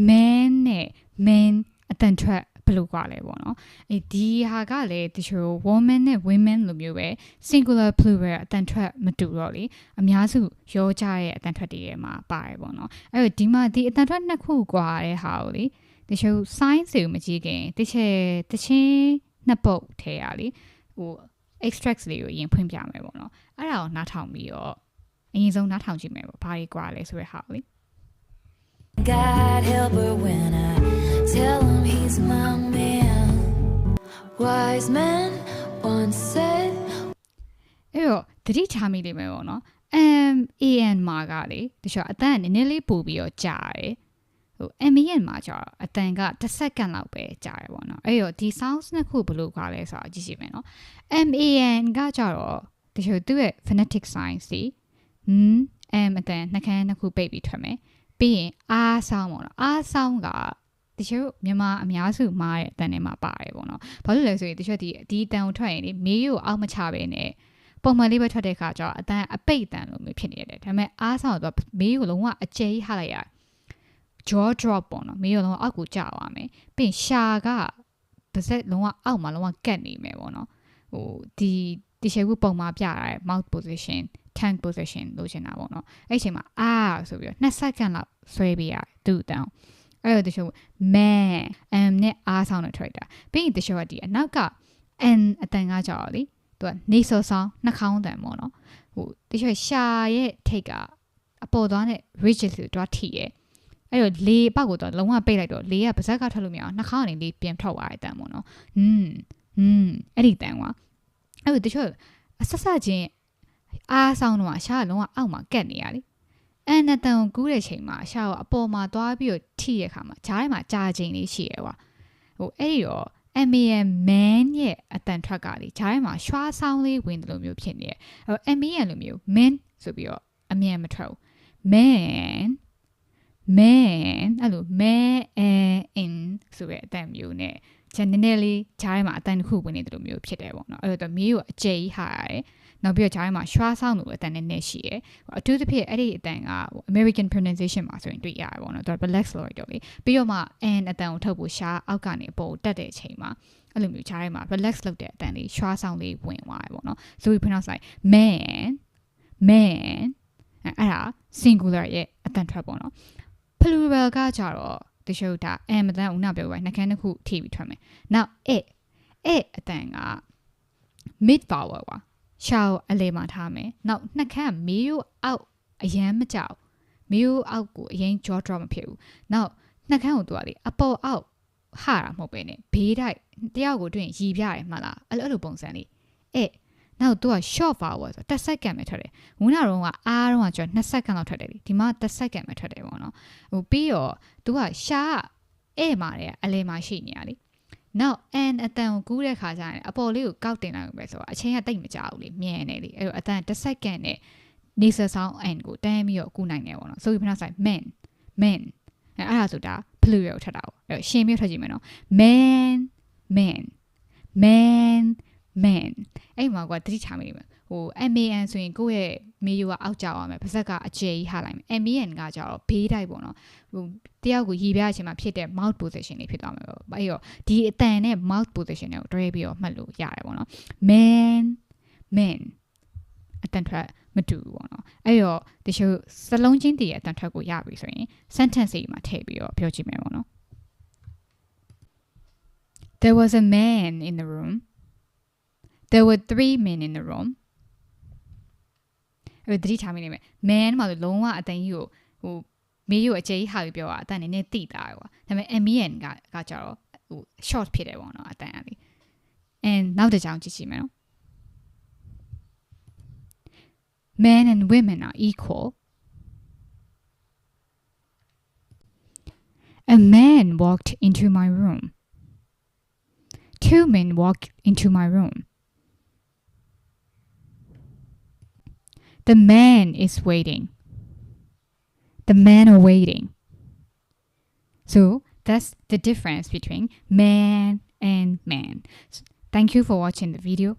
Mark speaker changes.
Speaker 1: man နဲ့ man အတန်ထွက်ဘယ်လိုกว่าလဲပေါ့နော်ဒီဟာကလည်းတချို့ woman နဲ့ women လိုမျိုးပဲ singular plural အတန်ထွက်မတူတော့လေအများစုရောကြတဲ့အတန်ထွက်တွေထဲမှာပါတယ်ပေါ့နော်အဲ့တော့ဒီမှာဒီအတန်ထွက်နှစ်ခုกว่าတဲ့ဟာကိုလေတချို့ signs တွေကိုမကြည့်ခင်တချင်းနှစ်ပုတ်ထဲရလေextracts လေးကိုအရင်ဖွင့်ပြမယ်ပေါ့နော်အဲ့ဒါကိုနားထောင်ပြီးတော့အရင်ဆုံးနားထောင်ကြည့်မယ်ပေါ့ဘာတွေกว่าလဲဆိုတဲ့ဟာကိုလေ
Speaker 2: God help her when I tell him he's my man. Wise men once said
Speaker 1: အဲ့တော့တတိထားမိလိမ့်မယ်ပေါ့နော် MAN မှာကလေတချို့အတန်နည်းနည်းလေးပို့ပြီးတော့ကြာတယ်MAN မှာကျတော့အတန်က10စက္ကန့်လောက်ပဲကြာတယ်ပေါ့နော်အဲ့တော့ဒီ sounds နှစ်ခုဘယ်လိုကလဲဆိုတော့ကြည့်စီမယ်နော် MAN ကကျတော့တချို့သူ့ရဲ့ phonetic signs တွေM အတန်နှခမ်းနှစ်ခုပိတ်ပြီးထွက်မယ်ပြီးရင် R sound ပေါ့နော် R sound ကတချို့မြန်မာအများစုမှားတဲ့အတန်တွေမှာပါတယ်ပေါ့နော်ဘာလို့လဲဆိုရင်တချို့ဒီအတန်ကိုထွက်ရင်လေမေးကိုအောက်မချပဲနဲ့ပုံမှန်လေးပဲထွက်တဲ့ခါကျတော့အတန်အပိတ်အတန်လိုမျိုးဖြစ်နေရတယ်ဒါပေမဲ့ R sound တော့မေးကိုလုံးဝအကျဲကြီးဟာလိုက်ရ jaw drop ပေါ့နော်မေးကိုလုံးဝအောက်ကိုကျသွားမယ်ပြီးရင်ရှာကပါစက်လုံးဝအောက်မှာလုံးဝကတ်နေမယ်ပေါ့နော်ဒီရှေ့ကပုံမှာပြရတယ် mouth position tongue position လို့ရှင်းတာပေါ့နော်အဲ့ချိန်မှာဆိုပြီးတော့2စက္ကန့်လောက်ဆွဲပေးရတယ်သူ့အတန်အဲ့တော့တချို့ man m နဲ့ r sound နဲ့ထွက်တာပြီးရင်တချို့ကဒီအနောက်က n အတန်ကကြောက်လေသူက nasal sound နှာခေါင်းအတန်ပေါ့နော်တချို့ရှာရဲ့ထိတ်ကအပေါ်သွားနဲ့ ridge လို့တော့ထိရဲ့အဲ့တော့လေပောက်ကိုတော့လုံးဝပိတ်လိုက်တော့လေကပါးစပ်ကထွက်လို့မရအောင်နှာခေါင်းကနေလေပြန်ထွက်သွားတဲ့အတန်ပေါ့နော်အဲ့ဒီအတန်ကအဲ့တော့တချို့အဆက်ဆက်ချင်းအားဆောင်တော့ရှာကလုံးဝအောက်မှာကတ်နေရလေအန်အတန်ကိုကူးတဲ့ချိန်မှာရှာကိုအပေါ်မှာသွားပြီးတော့ထိရခါမှာဂျားထဲမှာကြာချိန်လေးရှိရဲကွာအဲ့ဒီတော့ MAN man ရဲ့အတန်ထွက်ကလေဂျားထဲမှာရွှာဆောင်လေးဝင်တယ်လို့မျိုးဖြစ်နေတယ်အဲ့ MAN လိုမျိုး man ဆိုပြီးတော့အမြန်မထွက်ဘူး man အဲ့လို man ဆိုတဲ့အတန်မျိုးနဲ့ဂျန်နည်းနည်းလေးဂျားထဲမှာအတန်တစ်ခုဝင်နေတယ်လို့မျိုးဖြစ်တယ်ပေါ့နော်အဲ့တော့မီးကိုအကျယ်ကြီးဟာရတယ်နောက်ပြီးတော့ဂျားထဲမှာရွှာဆောင်လို့အတန်နဲ့ရှိရဲအထူးသဖြင့်အဲ့ဒီအတန်က American pronunciation မှာဆိုရင်တွေ့ရတယ်ပေါ့နော်သူက relax လို့တော့လေပြီးတော့မှ n အတန်ကိုထုတ်ဖို့ရှားအောက်ကနေအပေါ်ကိုတက်တဲ့အချိန်မှာအဲ့လိုမျိုးဂျားထဲမှာ relax လုပ်တဲ့အတန်လေးရွှာဆောင်လေးဝင်သွားတယ်ပေါ့နော် so we pronounce like man အဲ့ဒါ singular ရဲ့အတန်ထွက်ပေါ့နော် plural ကကြတော့တချို့ဒါ m အတန်ဦးနာပြောပဲနှခမ်းတစ်ခုထိပြီးထွက်မယ်နောက် it အတန်က mid vowel ပါရှာကိုအလေမှာထားမယ်နောက်နှခမ်းမေးကိုအောက်အရန်မကြောက်မေးကိုအောက်ကိုအရင် jaw drop မဖြစ်ဘူးနောက်နှခမ်းကိုသူကလေအပေါ်အောက်ဟာတာမဟုတ်ပဲねဘေးတိုက်တယောက်ကိုတွေ့ရင်ရီပြရတယ်မှလားအဲ့လိုပုံစံလေးနောက်သူက short vowel ဆို10စက္ကန့်ပဲထွက်တယ်ဝင်းနာတော့ကအားတော့ကျော်2စက္ကန့်လောက်ထွက်တယ်လေဒီမှာ10စက္ကန့်ပဲထွက်တယ်ပေါ့နော်ပြီးတော့သူကရှာမှာလေအလေမှာရှိနေရလေနောက် n အတန်ကိုကူးတဲ့ခါကျရင်အပေါ်လေးကိုကောက်တင်လိုက်ပဲဆိုတော့အချိန်ကတိတ်မကြဘူးလေမြန်နေလေအဲ့တော့အတန်10စက္ကန့်နဲ့ nasal sound n ကိုတန်းပြီးတော့ကူးနိုင်တယ်ပေါ့နော်ဆိုပြီးဖနာဆိုင် man အဲ့ဒါဆိုတာ plural ထပ်တာပေါ့အဲ့ရှင်းပြထွက်ကြည့်မယ်နော် man အဲ့မှာကတတိချမိနေမယ်MAN ဆိုရင်ကိုယ့်ရဲ့မေးယူကအောက်ကျသွားမယ်ပါဇက်ကအကျယ်ကြီးဟာလိုက်မယ် MAN ကကြတော့ဘေးတိုက်ပေါ့နော်တယောက်ကိုရီပြအချိန်မှာဖြစ်တဲ့ mouth position လေးဖြစ်သွားမယ်ပေါ့အဲ့တော့ဒီအတန်နဲ့ mouth position ကိုတွဲပြီးတော့မှတ်လို့ရတယ်ပေါ့နော် man အတန်ထွက်မတူဘူးပေါ့နော်အဲ့တော့တချို့စလုံးချင်းတည်းရဲ့အတန်ထွက်ကိုရပြီဆိုရင် sentence တွေမှာထည့်ပြီးတော့ပြောကြည့်မယ်ပေါ့နော် There was a man in the room There were 3 men in the room အဲ့ဒီထားမိနေမယ် man မှာဆိုလုံးဝအတန်ကြီးကိုမေးရအကျကြီးဟာပြီးပြောတာအတန်နည်းနည်းတိတာကွာဒါပေမဲ့ MAN ကကြတော့short ဖြစ်တယ်ပေါ့နော်အတန်ကလေ and နောက်တစ်ကြောင်ကြည့်ကြည့်မယ်နော် Men and women are equal A man walked into my room 2 men walked into my room The man is waiting. The men are waiting. So that's the difference between man and man. So, thank you for watching the video.